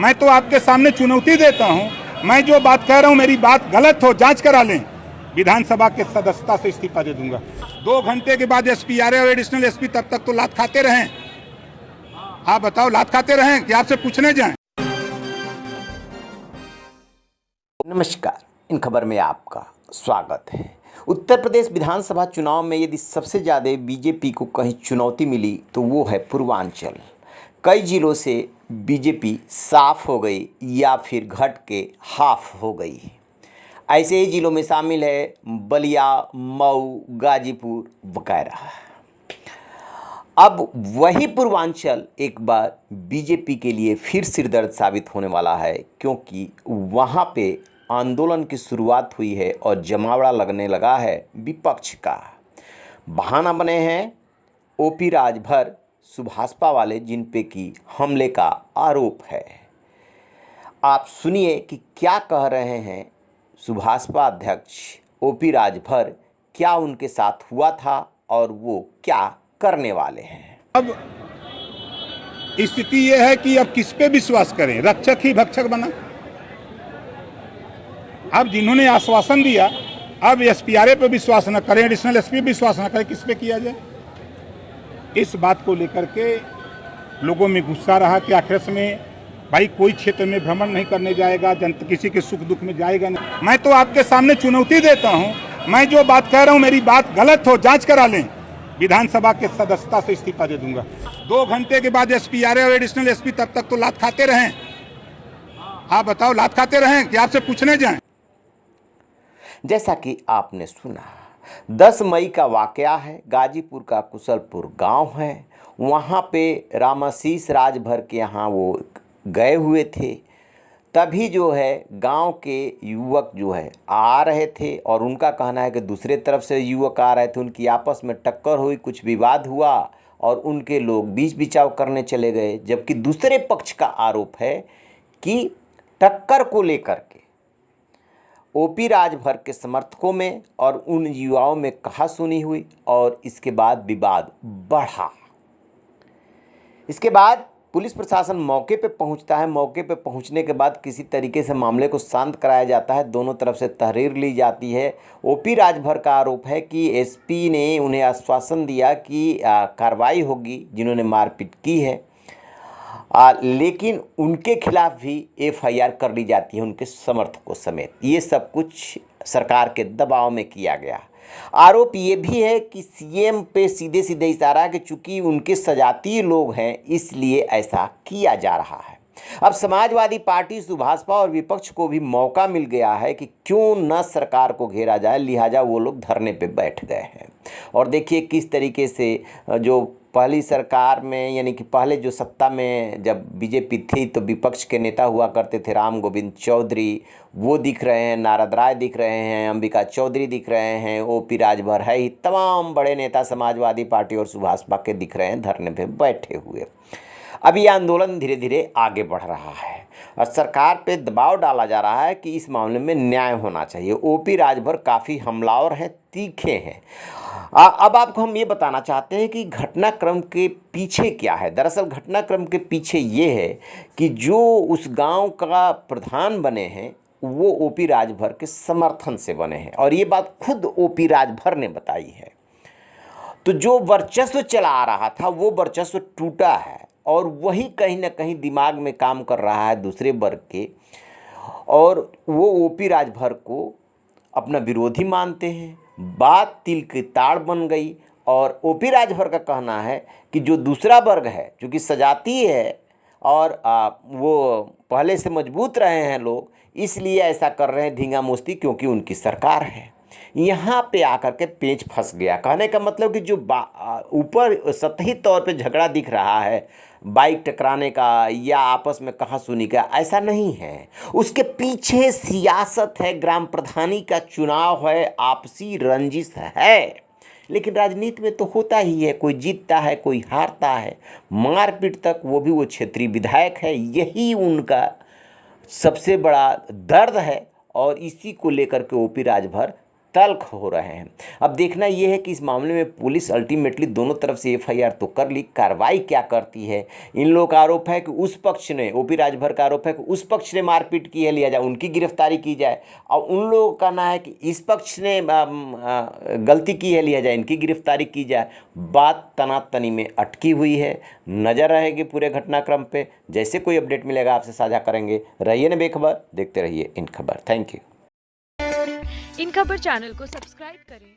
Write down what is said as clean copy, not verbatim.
मैं तो आपके सामने चुनौती देता हूं, मैं जो बात कह रहा हूं मेरी बात गलत हो जांच करा लें, विधानसभा के सदस्यता से इस्तीफा दे दूंगा। 2 घंटे के बाद एसपी आ रहे और एडिशनल एसपी तब तक तो लात खाते रहें। आप बताओ, लात खाते रहें कि आपसे पूछने जाएं? नमस्कार, इन खबर में आपका स्वागत है। उत्तर प्रदेश विधानसभा चुनाव में यदि सबसे ज़्यादा बीजेपी को कहीं चुनौती मिली तो वो है पूर्वांचल। कई जिलों से बीजेपी साफ हो गई या फिर घट के हाफ हो गई। ऐसे ही जिलों में शामिल है बलिया, मऊ, गाजीपुर वगैरह। अब वही पूर्वांचल एक बार बीजेपी के लिए फिर सिरदर्द साबित होने वाला है, क्योंकि वहाँ पे आंदोलन की शुरुआत हुई है और जमावड़ा लगने लगा है विपक्ष का। बहाना बने हैं ओपी राजभर सुभाषपा वाले, जिन पे की हमले का आरोप है। आप सुनिए कि क्या कह रहे हैं सुभाषपा अध्यक्ष ओपी राजभर, क्या उनके साथ हुआ था और वो क्या करने वाले हैं। अब स्थिति यह है कि अब किस पे विश्वास करें, रक्षक ही भक्षक बना। अब जिन्होंने आश्वासन दिया, अब एसपीआरए पे विश्वास न करें, एडिशनल एसपी विश्वास न करें, किस पे किया जाए। इस बात को लेकर के लोगों में गुस्सा रहा कि आखिर में भाई कोई क्षेत्र में भ्रमण नहीं करने जाएगा, जनता किसी के सुख दुख में जाएगा नहीं। मैं तो आपके सामने चुनौती देता हूं, मैं जो बात कह रहा हूं मेरी बात गलत हो जांच करा लें, विधानसभा के सदस्यता से इस्तीफा दे दूंगा। 2 घंटे के बाद एसपी आ रहे और एडिशनल एसपी तब तक तो लात खाते रहें। आप बताओ, लात खाते रहें कि आपसे पूछने जाएं? जैसा कि आपने सुना, 10 मई का वाकया है। गाजीपुर का कुशलपुर गांव है। वहाँ पे रामाशीष राजभर के यहाँ वो गए हुए थे। तभी जो है गांव के युवक जो है आ रहे थे और उनका कहना है कि दूसरे तरफ से युवक आ रहे थे। उनकी आपस में टक्कर हुई, कुछ विवाद हुआ और उनके लोग बीच बिचाव करने चले गए। जबकि दूसरे पक्ष का आरोप है कि टक्कर को लेकर के ओपी राजभर के समर्थकों में और उन युवाओं में कहासुनी हुई और इसके बाद विवाद बढ़ा। इसके बाद पुलिस प्रशासन मौके पे पहुंचता है। मौके पे पहुंचने के बाद किसी तरीके से मामले को शांत कराया जाता है। दोनों तरफ से तहरीर ली जाती है। ओपी राजभर का आरोप है कि एसपी ने उन्हें आश्वासन दिया कि कार्रवाई होगी जिन्होंने मारपीट की है, लेकिन उनके खिलाफ भी एफआईआर कर ली जाती है, उनके समर्थकों समेत। ये सब कुछ सरकार के दबाव में किया गया। आरोप ये भी है कि सीएम पे सीधे सीधे इशारा है कि चूंकि उनके सजातीय लोग हैं इसलिए ऐसा किया जा रहा है। अब समाजवादी पार्टी, सुभाषपा और विपक्ष को भी मौका मिल गया है कि क्यों न सरकार को घेरा जाए, लिहाजा वो लोग धरने पे बैठ गए हैं। और देखिए किस तरीके से जो पहली सरकार में, यानी कि पहले जो सत्ता में जब बीजेपी थी तो विपक्ष के नेता हुआ करते थे राम गोविंद चौधरी, वो दिख रहे हैं, नारद राय दिख रहे हैं, अंबिका चौधरी दिख रहे हैं, ओपी राजभर है ही, तमाम बड़े नेता समाजवादी पार्टी और सुभाषपा के दिख रहे हैं धरने पे बैठे हुए। अब ये आंदोलन धीरे धीरे आगे बढ़ रहा है और सरकार पे दबाव डाला जा रहा है कि इस मामले में न्याय होना चाहिए। ओपी राजभर काफ़ी हमलावर हैं, तीखे हैं। अब आपको हम ये बताना चाहते हैं कि घटनाक्रम के पीछे क्या है। दरअसल घटनाक्रम के पीछे ये है कि जो उस गांव का प्रधान बने हैं वो ओपी राजभर के समर्थन से बने हैं और ये बात खुद ओपी राजभर ने बताई है। तो जो वर्चस्व चला आ रहा था वो वर्चस्व टूटा है और वही कहीं ना कहीं दिमाग में काम कर रहा है दूसरे वर्ग के, और वो ओपी राजभर को अपना विरोधी मानते हैं। बात तिल की ताड़ बन गई और ओपी राजभर का कहना है कि जो दूसरा वर्ग है, जो कि सजातीय है और वो पहले से मजबूत रहे हैं लोग, इसलिए ऐसा कर रहे हैं धींगा मुस्ती, क्योंकि उनकी सरकार है। यहाँ पे आकर के पेच फंस गया। कहने का मतलब कि जो ऊपर सतही तौर पे झगड़ा दिख रहा है, बाइक टकराने का या आपस में कहासुनी का, ऐसा नहीं है। उसके पीछे सियासत है, ग्राम प्रधानी का चुनाव है, आपसी रंजिश है। लेकिन राजनीति में तो होता ही है, कोई जीतता है कोई हारता है, मारपीट तक, वो भी वो क्षेत्रीय विधायक है। यही उनका सबसे बड़ा दर्द है और इसी को लेकर के ओपी राजभर तल्ख हो रहे हैं। अब देखना ये है कि इस मामले में पुलिस अल्टीमेटली दोनों तरफ से एफआईआर तो कर ली, कार्रवाई क्या करती है। इन लोगों का आरोप है कि उस पक्ष ने, ओपी राजभर का आरोप है कि उस पक्ष ने मारपीट की है, लिया जाए, उनकी गिरफ्तारी की जाए, और उन लोगों का कहना है कि इस पक्ष ने गलती की है, लिया जाए, इनकी गिरफ्तारी की जाए। बात तनातनी में अटकी हुई है। नज़र रहेगी पूरे घटनाक्रम पे। जैसे कोई अपडेट मिलेगा आपसे साझा करेंगे। रहिए ना बेखबर, देखते रहिए इन खबर। Thank you. इन खबर चैनल को सब्सक्राइब करें।